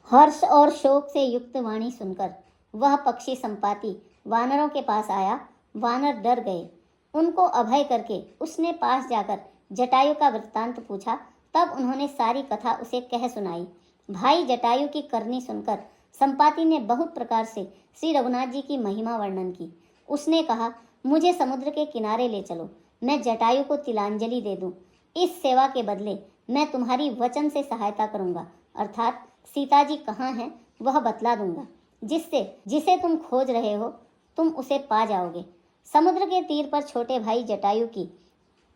हर्ष और शोक से युक्त वाणी सुनकर वह पक्षी संपाति वानरों के पास आया। वानर डर गए। उनको अभय करके उसने पास जाकर जटायु का वृत्तांत पूछा। तब उन्होंने सारी कथा उसे कह सुनाई। भाई जटायु की करनी सुनकर संपाति ने बहुत प्रकार से श्री रघुनाथ जी की महिमा वर्णन की। उसने कहा, मुझे समुद्र के किनारे ले चलो, मैं जटायु को तिलांजलि दे दूं। इस सेवा के बदले मैं तुम्हारी वचन से सहायता करूंगा, अर्थात सीता जी कहाँ हैं वह बतला दूंगा, जिससे जिसे तुम खोज रहे हो तुम उसे पा जाओगे। समुद्र के तीर पर छोटे भाई जटायु की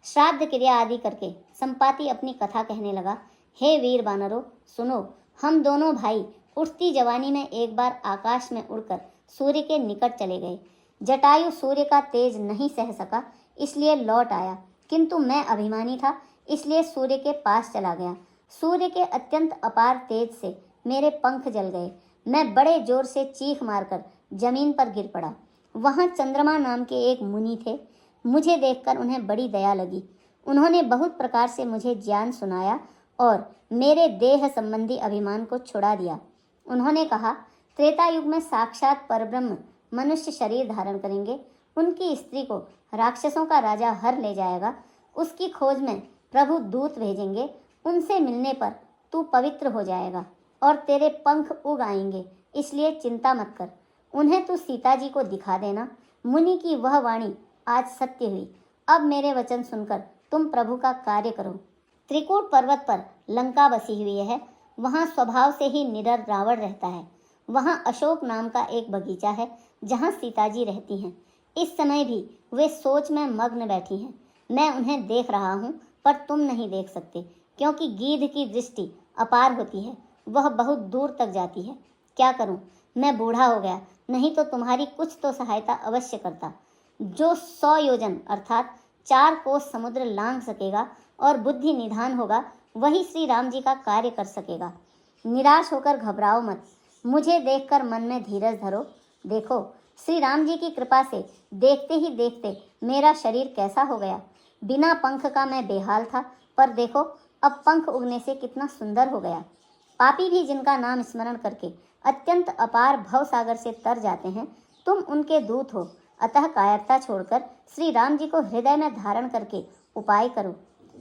श्राद्ध क्रिया आदि करके संपाति अपनी कथा कहने लगा। हे वीर वानरों, सुनो, हम दोनों भाई उठती जवानी में एक बार आकाश में उड़कर सूर्य के निकट चले गए। जटायु सूर्य का तेज नहीं सह सका, इसलिए लौट आया, किंतु मैं अभिमानी था, इसलिए सूर्य के पास चला गया। सूर्य के अत्यंत अपार तेज से मेरे पंख जल गए। मैं बड़े जोर से चीख मारकर जमीन पर गिर पड़ा। वहां चंद्रमा नाम के एक मुनि थे। मुझे देखकर उन्हें बड़ी दया लगी। उन्होंने बहुत प्रकार से मुझे ज्ञान सुनाया और मेरे देह संबंधी अभिमान को छुड़ा दिया। उन्होंने कहा, त्रेता युग में साक्षात परब्रह्म मनुष्य शरीर धारण करेंगे। उनकी स्त्री को राक्षसों का राजा हर ले जाएगा। उसकी खोज में प्रभु दूत भेजेंगे। उनसे मिलने पर तू पवित्र हो जाएगा और तेरे पंख उग आएंगे, इसलिए चिंता मत कर। उन्हें तू सीता जी को दिखा देना। मुनि की वह वाणी आज सत्य हुई। अब मेरे वचन सुनकर तुम प्रभु का कार्य करो। त्रिकूट पर्वत पर लंका बसी हुई है। वहाँ स्वभाव से ही निडर रावण रहता है। वहाँ अशोक नाम का एक बगीचा है जहाँ सीता जी रहती हैं। इस समय भी वे सोच में मग्न बैठी हैं। मैं उन्हें देख रहा हूँ, पर तुम नहीं देख सकते, क्योंकि गीध की दृष्टि अपार होती है, वह बहुत दूर तक जाती है। क्या करूं, मैं बूढ़ा हो गया, नहीं तो तुम्हारी कुछ तो सहायता अवश्य करता। जो 100 योजन अर्थात 4 कोस समुद्र लांघ सकेगा और बुद्धि निधान होगा, वही श्री राम जी का कार्य कर सकेगा। निराश होकर घबराओ मत, मुझे देखकर मन में धीरज धरो। देखो, श्री राम जी की कृपा से देखते ही देखते मेरा शरीर कैसा हो गया। बिना पंख का मैं बेहाल था, पर देखो अब पंख उगने से कितना सुंदर हो गया। पापी भी जिनका नाम स्मरण करके अत्यंत अपार भव सागर से तर जाते हैं, तुम उनके दूत हो। अतः कायरता छोड़कर श्री राम जी को हृदय में धारण करके उपाय करो।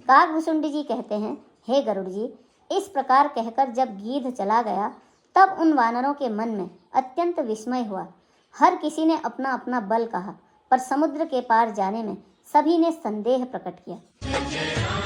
काकभुसुंडी जी कहते हैं, हे गरुड़ जी, इस प्रकार कहकर जब गीध चला गया, तब उन वानरों के मन में अत्यंत विस्मय हुआ। हर किसी ने अपना अपना बल कहा, पर समुद्र के पार जाने में सभी ने संदेह प्रकट किया।